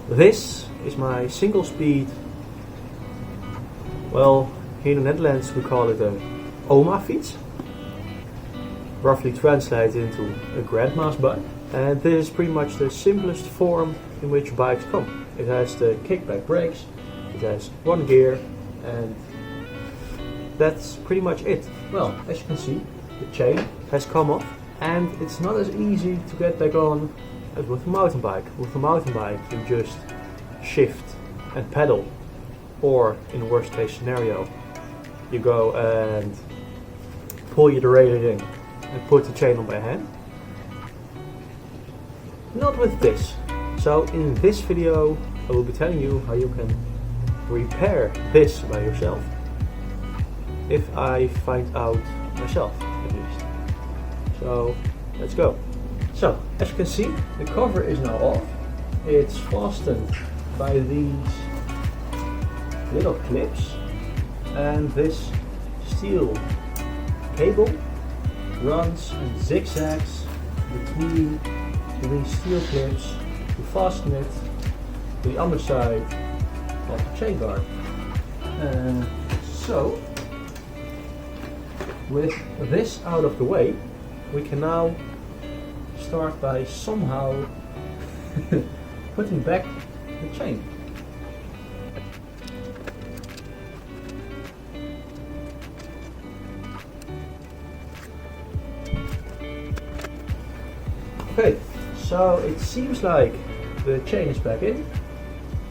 This is my single speed, well, here in the Netherlands we call it a omafiets, roughly translated into a grandma's bike. And this is pretty much the simplest form in which bikes come. It has the kickback brakes, it has one gear, and that's pretty much it. Well, as you can see, the chain has come off, and it's not as easy to get back on as with a mountain bike. With a mountain bike you just shift and pedal, or in the worst case scenario you go and pull your derailleur in and put the chain on by hand. Not with this. So in this video I will be telling you how you can repair this by yourself, if I find out myself at least. So let's go. So as you can see, the cover is now off. It's fastened by these little clips, and this steel cable runs and zigzags between these steel clips to fasten it to the underside of the chain guard. So with this out of the way, we can now start by somehow putting back the chain. Okay, so it seems like the chain is back in.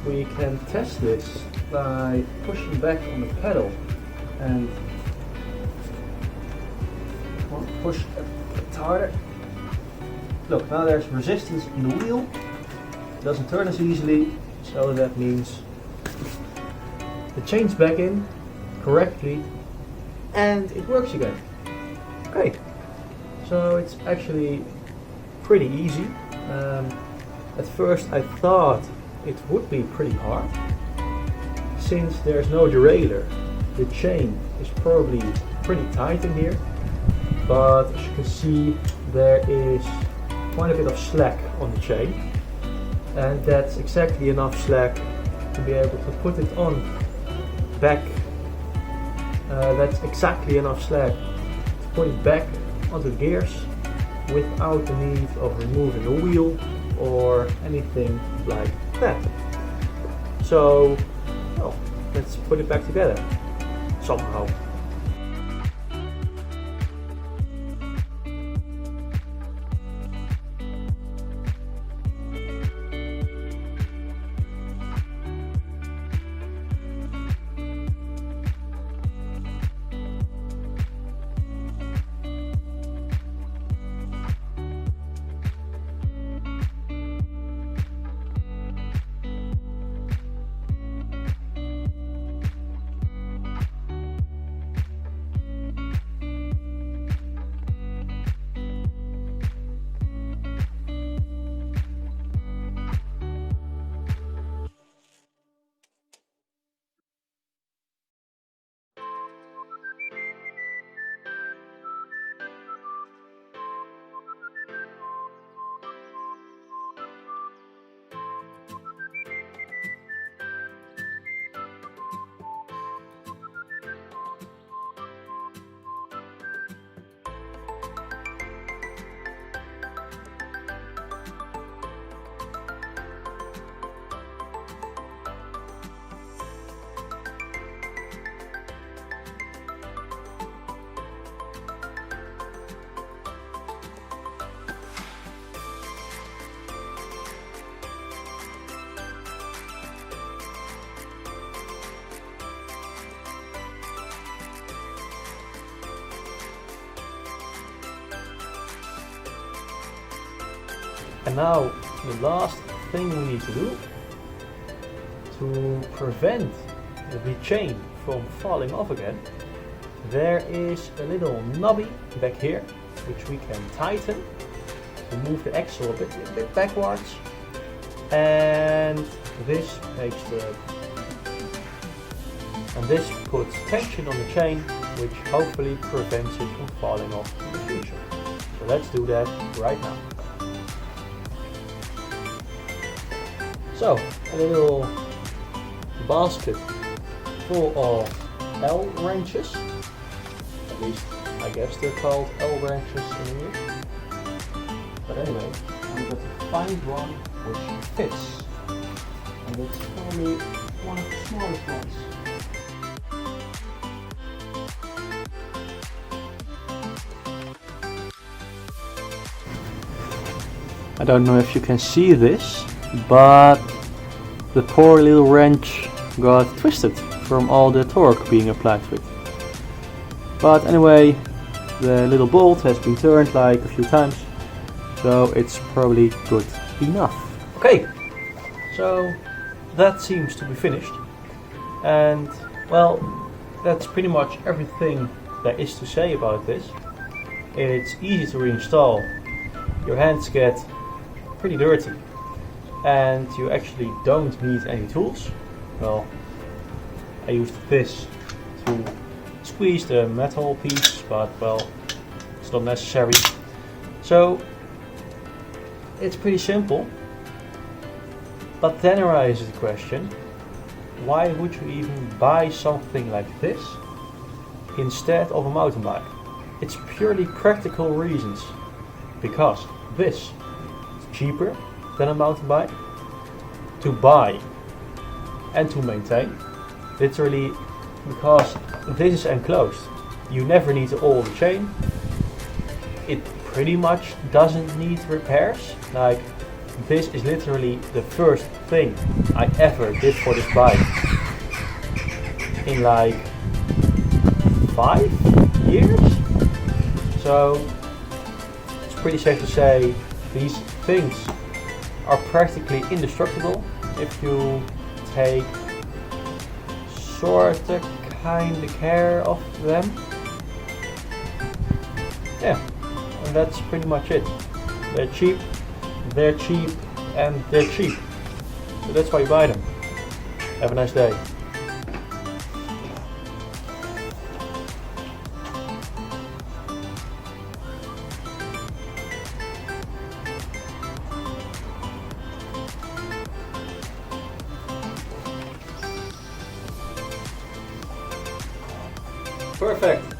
We can test this by pushing back on the pedal and push a bit harder. Look, now there's resistance in the wheel. It doesn't turn as easily, so that means the chain's back in correctly and it works again. Okay, so it's actually pretty easy. At first I thought it would be pretty hard. Since there's no derailleur, the chain is probably pretty tight in here, but as you can see there is quite a bit of slack on the chain, and that's exactly enough slack to be able to put it on back. That's exactly enough slack to put it back onto the gears without the need of removing the wheel or anything like that. So, well, let's put it back together somehow. And now the last thing we need to do to prevent the chain from falling off again, there is a little knobby back here which we can tighten to move the axle a bit backwards, and this puts tension on the chain, which hopefully prevents it from falling off in the future. So let's do that right now. So, a little basket full of L wrenches. At least I guess they're called L wrenches in English. But anyway, I'm going to find one which fits. And it's probably one of the smallest ones. I don't know if you can see this, but the poor little wrench got twisted from all the torque being applied to it. But anyway, the little bolt has been turned like a few times, so it's probably good enough. Okay, so that seems to be finished. And well, that's pretty much everything there is to say about this. It's easy to reinstall. Your hands get pretty dirty and you actually don't need any tools. Well, I used this to squeeze the metal piece, but well, it's not necessary. So it's pretty simple, but then arises the question, why would you even buy something like this instead of a mountain bike? It's purely practical reasons, because this is cheaper than a mountain bike to buy and to maintain. Literally, because this is enclosed, you never need to oil the chain. It pretty much doesn't need repairs. Like, this is literally the first thing I ever did for this bike in like 5 years. So it's pretty safe to say these things are practically indestructible if you take sorta kinda care of them. Yeah, and that's pretty much it. They're cheap, and they're cheap. So that's why you buy them. Have a nice day. Perfect.